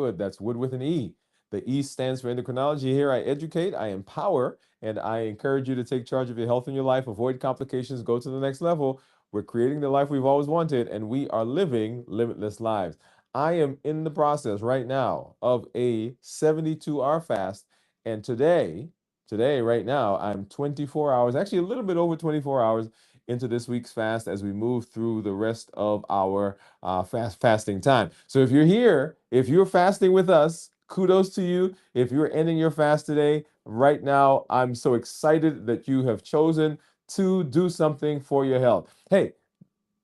Woode. That's Wood with an E. The E stands for endocrinology. Here I educate, I empower, and I encourage you to take charge of your health and your life, avoid complications, go to the next level. We're creating the life we've always wanted, and we are living limitless lives. I am in the process right now of a 72-hour fast, and today, right now, I'm 24 hours, actually a little bit over 24 hours into this week's fast as we move through the rest of our fasting time. So if you're here, if you're fasting with us, kudos to you. If you're ending your fast today, right now, I'm so excited that you have chosen to do something for your health. Hey,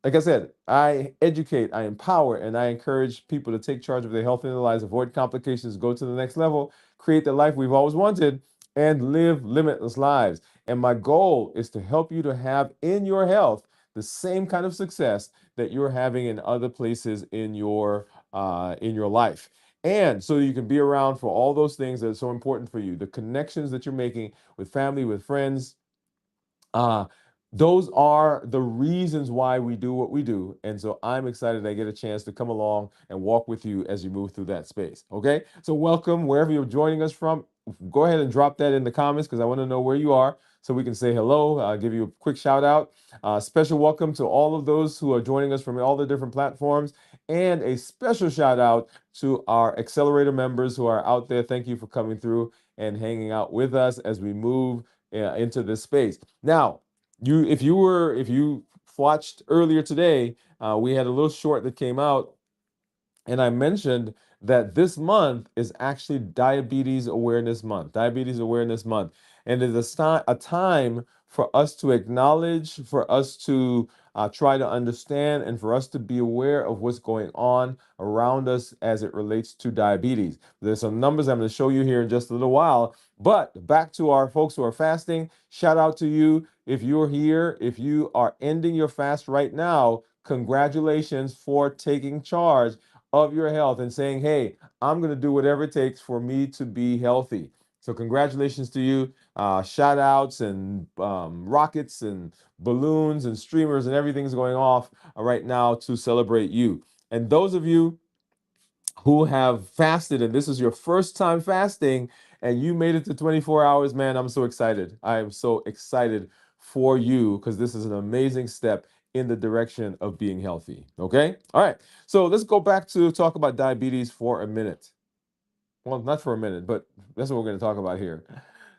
like I said, I educate, I empower, and I encourage people to take charge of their health and their lives, avoid complications, go to the next level, create the life we've always wanted, and live limitless lives. And my goal is to help you to have in your health the same kind of success that you're having in other places in your life. And so you can be around for all those things that are so important for you, the connections that you're making with family, with friends, uh, those are the reasons why we do what we do. And so I'm excited I get a chance to come along and walk with you as you move through that space. Okay. So welcome wherever you're joining us from. Go ahead and drop that in the comments because I want to know where you are so we can say hello. I'll give you a quick shout out. Special welcome to all of those who are joining us from all the different platforms, and a special shout out to our accelerator members who are out there. Thank you for coming through and hanging out with us as we move into this space. Now, if you watched earlier today, we had a little short that came out, and I mentioned that this month is actually Diabetes Awareness Month. Diabetes Awareness Month, and it is a time for us to acknowledge, for us to try to understand, and for us to be aware of what's going on around us as it relates to diabetes. There's some numbers I'm going to show you here in just a little while. But back to our folks who are fasting, shout out to you. If you're here, if you are ending your fast right now, congratulations for taking charge of your health and saying, hey, I'm going to do whatever it takes for me to be healthy. So congratulations to you. Shout outs and rockets and balloons and streamers and everything's going off right now to celebrate you. And those of you who have fasted and this is your first time fasting and you made it to 24 hours, man, I'm so excited. I am so excited for you because this is an amazing step in the direction of being healthy. Okay? All right. So let's go back to talk about diabetes for a minute. Well, not for a minute, but that's what we're going to talk about here.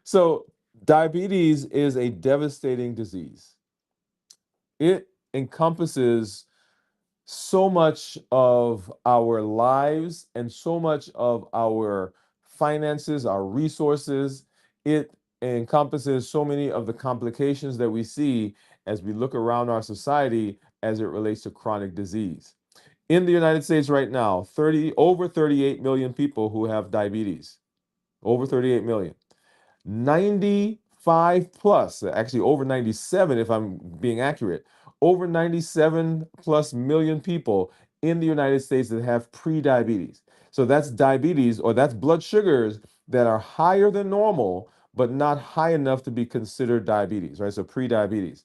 So, diabetes is a devastating disease. It encompasses so much of our lives and so much of our finances, our resources. It encompasses so many of the complications that we see as we look around our society as it relates to chronic disease. In the United States right now, over 38 million people who have diabetes. Over 38 million. 95 plus, actually over 97 if I'm being accurate, over 97 plus million people in the United States that have pre-diabetes. So that's diabetes, or that's blood sugars that are higher than normal, but not high enough to be considered diabetes, right? So pre-diabetes.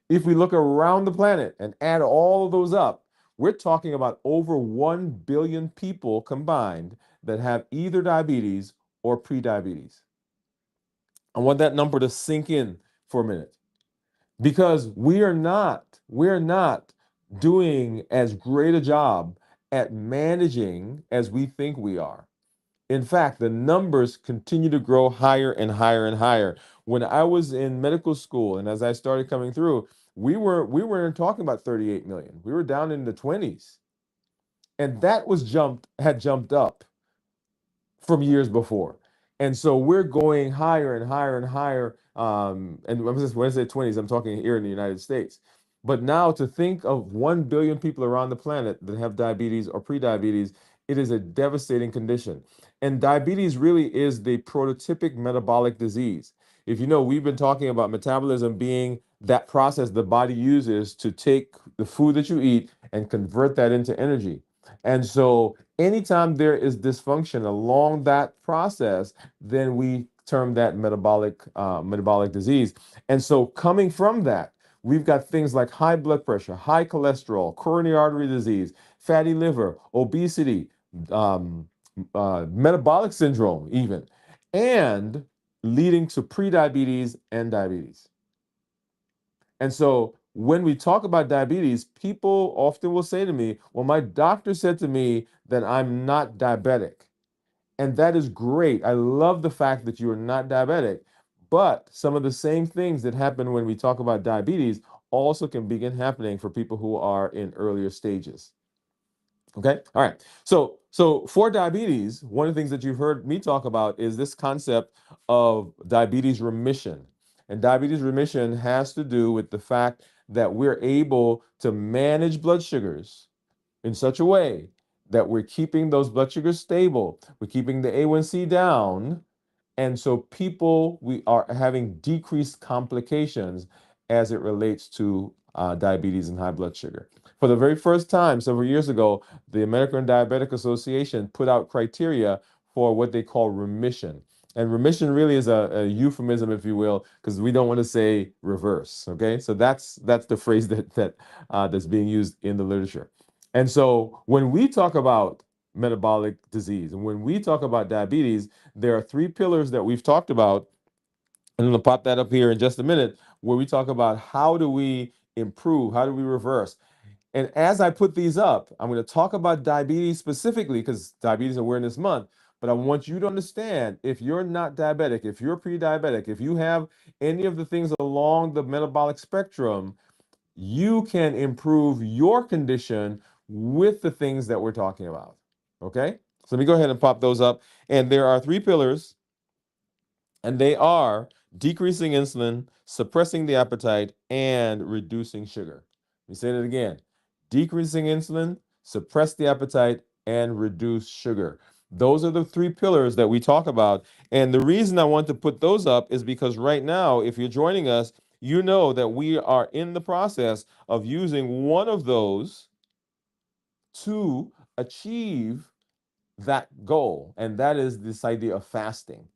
If we look around the planet and add all of those up, we're talking about over 1 billion people combined that have either diabetes or pre-diabetes. I want that number to sink in for a minute because we're not doing as great a job at managing as we think we are. In fact, the numbers continue to grow higher and higher and higher. When I was in medical school and as I started coming through, we weren't talking about 38 million. We were down in the 20s. And that had jumped up from years before. And so we're going higher and higher and higher. And when I say 20s, I'm talking here in the United States. But now to think of 1 billion people around the planet that have diabetes or prediabetes, it is a devastating condition. And diabetes really is the prototypic metabolic disease. If you know, we've been talking about metabolism being that process the body uses to take the food that you eat and convert that into energy. And so anytime there is dysfunction along that process, then we term that metabolic disease. And so coming from that, we've got things like high blood pressure, high cholesterol, coronary artery disease, fatty liver, obesity, metabolic syndrome, even, and leading to prediabetes and diabetes. And so when we talk about diabetes, people often will say to me, well, my doctor said to me that I'm not diabetic. And that is great. I love the fact that you are not diabetic. But some of the same things that happen when we talk about diabetes also can begin happening for people who are in earlier stages. Okay. All right. So for diabetes, one of the things that you've heard me talk about is this concept of diabetes remission. And diabetes remission has to do with the fact that we're able to manage blood sugars in such a way that we're keeping those blood sugars stable, we're keeping the A1C down, and so people, we are having decreased complications as it relates to diabetes and high blood sugar. For the very first time, several years ago, the American Diabetic Association put out criteria for what they call remission. And remission really is a euphemism, if you will, because we don't want to say reverse. Okay, so that's the phrase that's being used in the literature. And so when we talk about metabolic disease and when we talk about diabetes, there are three pillars that we've talked about, and I'm going to pop that up here in just a minute, where we talk about how do we improve, how do we reverse. And as I put these up, I'm going to talk about diabetes specifically because Diabetes Awareness Month. But I want you to understand, if you're not diabetic, if you're pre-diabetic, if you have any of the things along the metabolic spectrum, you can improve your condition with the things that we're talking about. Okay? So let me go ahead and pop those up. And there are three pillars, and they are decreasing insulin, suppressing the appetite, and reducing sugar. Let me say that again. Decreasing insulin, suppress the appetite, and reduce sugar. Those are the three pillars that we talk about. And the reason I want to put those up is because right now, if you're joining us, you know that we are in the process of using one of those to achieve that goal. And that is this idea of fasting.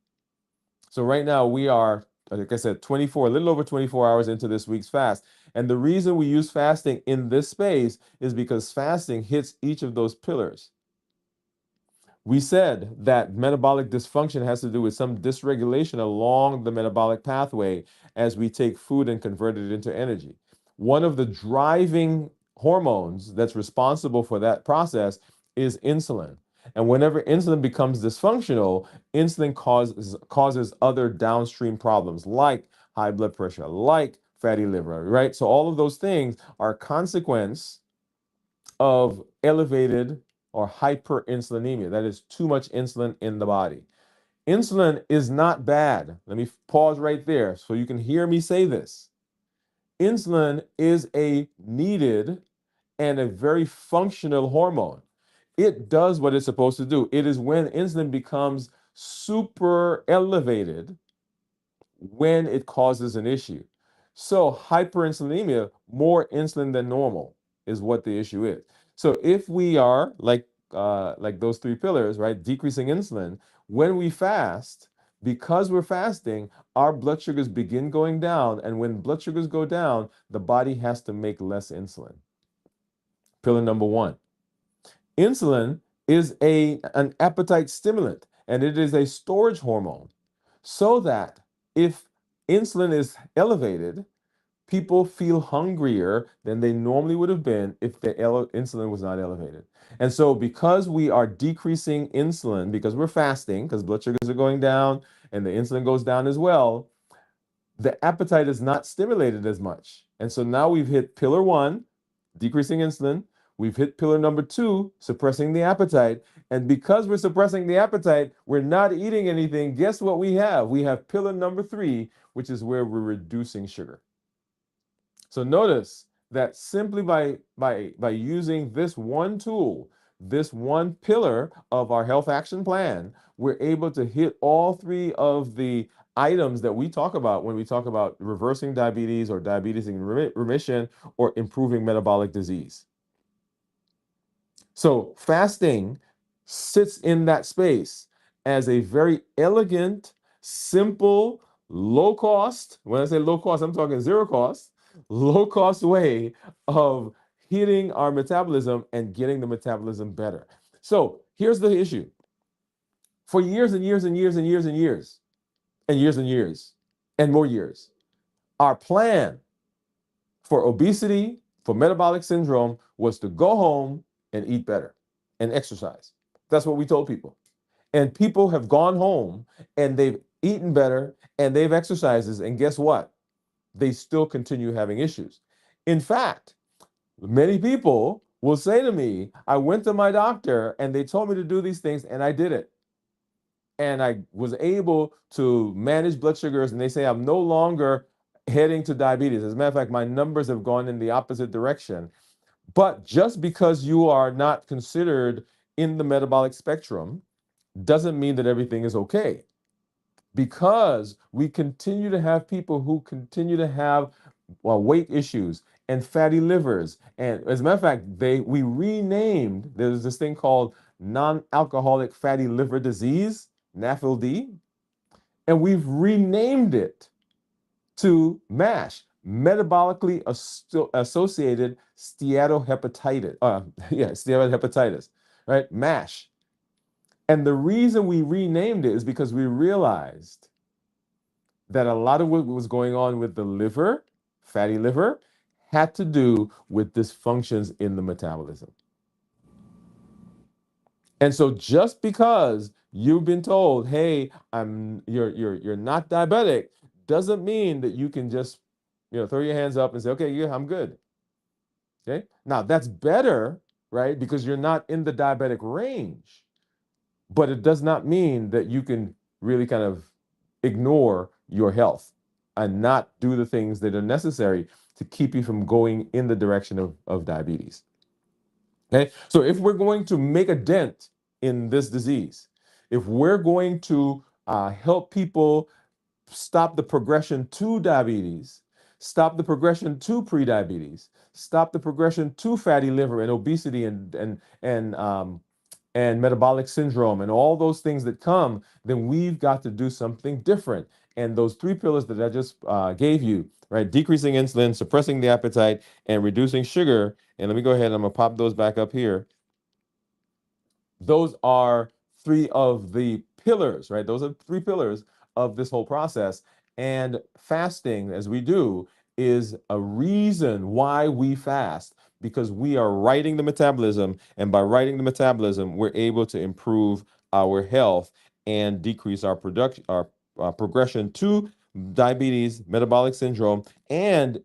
So right now we are, like I said, 24, a little over 24 hours into this week's fast. And the reason we use fasting in this space is because fasting hits each of those pillars. We said that metabolic dysfunction has to do with some dysregulation along the metabolic pathway as we take food and convert it into energy. One of the driving hormones that's responsible for that process is insulin. And whenever insulin becomes dysfunctional, insulin causes other downstream problems like high blood pressure, like fatty liver, right? So all of those things are a consequence of elevated or hyperinsulinemia. That is too much insulin in the body. Insulin is not bad. Let me pause right there so you can hear me say this. Insulin is a needed and a very functional hormone. It does what it's supposed to do. It is when insulin becomes super elevated when it causes an issue. So hyperinsulinemia, more insulin than normal, is what the issue is. So if we are like those three pillars, right, decreasing insulin, when we fast, because we're fasting, our blood sugars begin going down, and when blood sugars go down, the body has to make less insulin. Pillar number one. Insulin is an appetite stimulant, and it is a storage hormone, so that if insulin is elevated, people feel hungrier than they normally would have been if the insulin was not elevated. And so, because we are decreasing insulin, because we're fasting, because blood sugars are going down and the insulin goes down as well, the appetite is not stimulated as much. And so now we've hit pillar one, decreasing insulin. We've hit pillar number two, suppressing the appetite. And because we're suppressing the appetite, we're not eating anything. Guess what we have? We have pillar number three, which is where we're reducing sugar. So notice that simply by using this one tool, this one pillar of our health action plan, we're able to hit all three of the items that we talk about when we talk about reversing diabetes or diabetes in remission or improving metabolic disease. So fasting sits in that space as a very elegant, simple, low cost. When I say low cost, I'm talking zero cost, low cost way of hitting our metabolism and getting the metabolism better. So here's the issue. for years and years and years and years and years and years and years and more years. Our plan for obesity, for metabolic syndrome, was to go home and eat better and exercise. That's what we told people. And people have gone home and they've eaten better and they've exercises. And guess what? They still continue having issues. In fact, many people will say to me, I went to my doctor and they told me to do these things and I did it. And I was able to manage blood sugars, and they say I'm no longer heading to diabetes. As a matter of fact, my numbers have gone in the opposite direction. But just because you are not considered in the metabolic spectrum doesn't mean that everything is okay. Because we continue to have people who continue to have weight issues and fatty livers. And as a matter of fact, we renamed, there's this thing called non-alcoholic fatty liver disease, NAFLD, and we've renamed it to MASH, metabolically associated steatohepatitis. Steatohepatitis, right? MASH. And the reason we renamed it is because we realized that a lot of what was going on with the liver, fatty liver, had to do with dysfunctions in the metabolism. And so just because you've been told, hey, you're not diabetic, doesn't mean that you can just throw your hands up and say, okay, yeah, I'm good. Okay. Now that's better, right? Because you're not in the diabetic range. But it does not mean that you can really kind of ignore your health and not do the things that are necessary to keep you from going in the direction of diabetes. Okay, so if we're going to make a dent in this disease, if we're going to help people stop the progression to diabetes, stop the progression to prediabetes, stop the progression to fatty liver and obesity and metabolic syndrome and all those things that come, then we've got to do something different. And those three pillars that I just gave you, right? Decreasing insulin, suppressing the appetite, and reducing sugar. And let me go ahead, I'm gonna pop those back up here. Those are three of the pillars, right? Those are three pillars of this whole process. And fasting, as we do, is a reason why we fast, because we are writing the metabolism. And by writing the metabolism, we're able to improve our health and decrease our production, our progression to diabetes, metabolic syndrome, and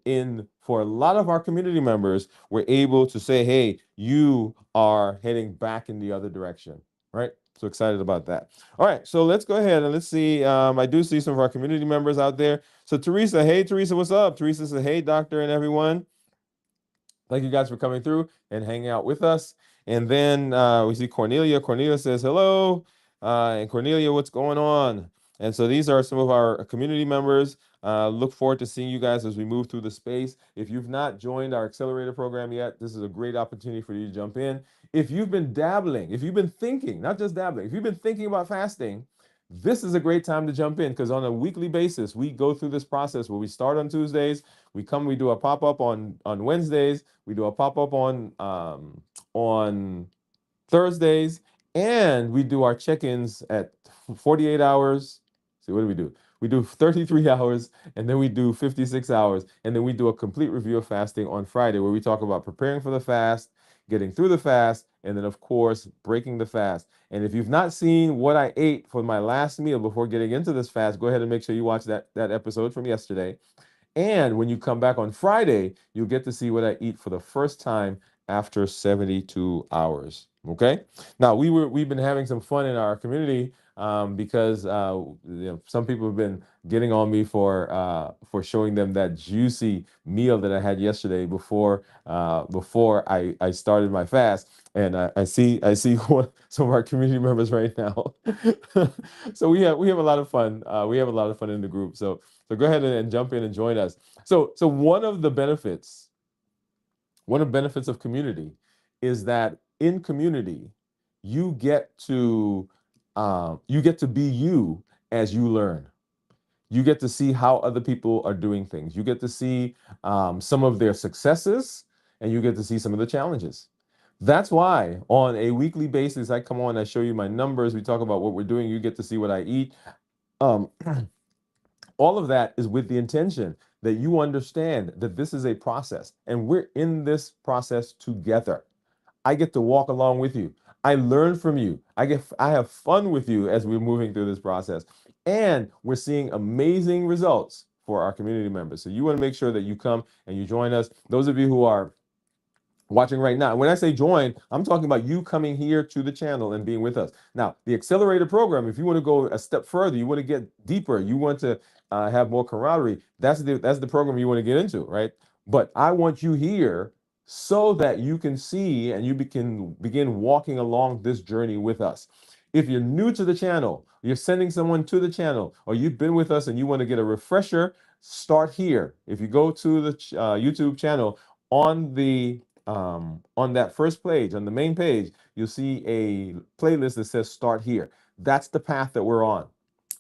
for a lot of our community members, we're able to say, hey, you are heading back in the other direction, right? So excited about that. All right, so let's go ahead and let's see. I do see some of our community members out there. So Teresa, hey, Teresa, what's up? Teresa says, hey, doctor and everyone. Thank you guys for coming through and hanging out with us. And then we see Cornelia. Cornelia says, hello. And Cornelia, what's going on? And so these are some of our community members. Look forward to seeing you guys as we move through the space. If you've not joined our accelerator program yet, this is a great opportunity for you to jump in. If you've been dabbling, if you've been thinking, not just dabbling, if you've been thinking about fasting, this is a great time to jump in, because on a weekly basis, we go through this process where we start on Tuesdays, we do a pop-up on Wednesdays, we do a pop-up on Thursdays, and we do our check-ins at 48 hours. See, what do? We do 33 hours, and then we do 56 hours, and then we do a complete review of fasting on Friday, where we talk about preparing for the fast, getting through the fast, and then, of course, breaking the fast. And if you've not seen what I ate for my last meal before getting into this fast, go ahead and make sure you watch that episode from yesterday. And when you come back on Friday, you'll get to see what I eat for the first time after 72 hours. Okay. Now we've been having some fun in our community because some people have been getting on me for showing them that juicy meal that I had yesterday before I started my fast. And I see some of our community members right now. So we have a lot of fun. We have a lot of fun in the group. So go ahead and jump in and join us. So one of the benefits of community is that in community, you get to be you as you learn. You get to see how other people are doing things. You get to see some of their successes, and you get to see some of the challenges. That's why on a weekly basis, I come on, I show you my numbers. We talk about what we're doing. You get to see what I eat. Um, all of that is with the intention that you understand that this is a process and we're in this process together. I get to walk along with you. I learn from you. I have fun with you as we're moving through this process. And we're seeing amazing results for our community members. So you want to make sure that you come and you join us. Those of you who are watching right now. When I say join, I'm talking about you coming here to the channel and being with us. Now, the accelerator program, if you want to go a step further, you want to get deeper, you want to have more camaraderie, that's the program you want to get into, right? But I want you here so that you can see and can begin walking along this journey with us. If you're new to the channel, you're sending someone to the channel, or you've been with us and you want to get a refresher, start here. If you go to the YouTube channel, on that first page, on the main page, you'll see a playlist that says start here. That's the path that we're on.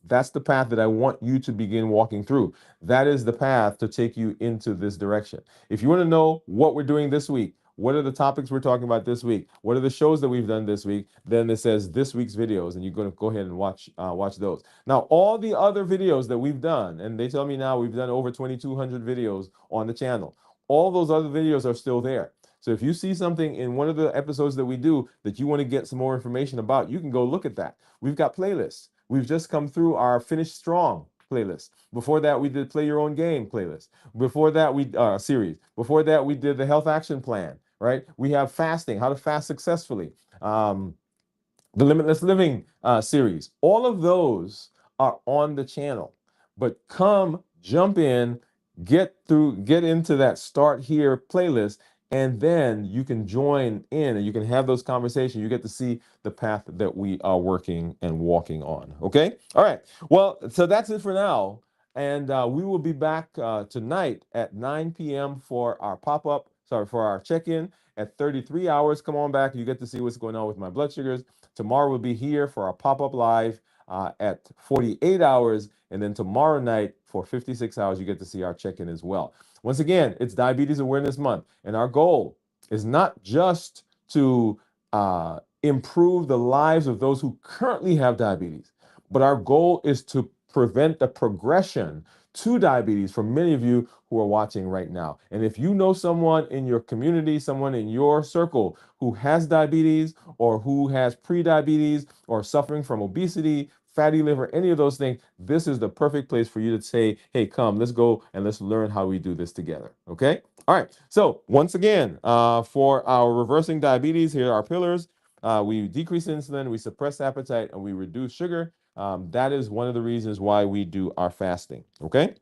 That's the path that I want you to begin walking through. That is the path to take you into this direction. If you want to know what we're doing this week, what are the topics we're talking about this week, what are the shows that we've done this week, then it says this week's videos, and you're going to go ahead and watch those. Now, all the other videos that we've done, and they tell me now we've done over 2,200 videos on the channel. All those other videos are still there. So if you see something in one of the episodes that we do that you want to get some more information about, you can go look at that. We've got playlists. We've just come through our Finish Strong playlist. Before that, we did Play Your Own Game playlist. Before that, we series. Before that, we did the Health Action Plan, right? We have fasting, how to fast successfully. The Limitless Living series. All of those are on the channel. But come, jump in, get into that Start Here playlist, and then you can join in and you can have those conversations. You get to see the path that we are working and walking on. Okay? All right. Well, so that's it for now. And we will be back tonight at 9 p.m. for our pop-up, for our check-in at 33 hours. Come on back. You get to see what's going on with my blood sugars. Tomorrow we'll be here for our pop-up live at 48 hours. And then tomorrow night for 56 hours, you get to see our check-in as well. Once again, it's Diabetes Awareness Month. And our goal is not just to improve the lives of those who currently have diabetes, but our goal is to prevent the progression to diabetes for many of you who are watching right now. And if you know someone in your community, someone in your circle who has diabetes or who has pre-diabetes or suffering from obesity, fatty liver, any of those things, this is the perfect place for you to say, hey, come, let's go and let's learn how we do this together. Okay? All right. So once again, for our reversing diabetes, here are our pillars. We decrease insulin, we suppress appetite, and we reduce sugar. That is one of the reasons why we do our fasting. Okay?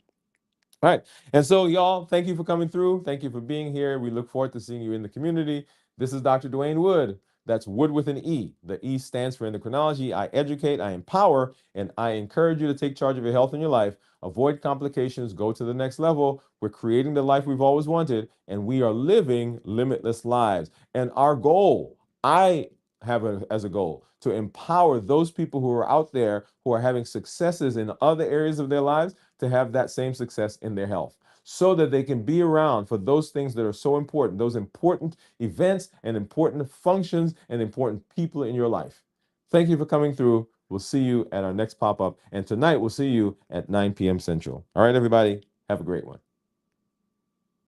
All right. And so, y'all, thank you for coming through. Thank you for being here. We look forward to seeing you in the community. This is Dr. Dwain Woode. That's Wood with an E. The E stands for endocrinology. I educate, I empower, and I encourage you to take charge of your health and your life. Avoid complications, go to the next level. We're creating the life we've always wanted, and we are living limitless lives. And our goal, I have as a goal, to empower those people who are out there who are having successes in other areas of their lives to have that same success in their health so that they can be around for those things that are so important, those important events and important functions and important people in your life. Thank you for coming through. We'll see you at our next pop-up. And tonight we'll see you at 9 p.m. Central. All right, everybody, have a great one.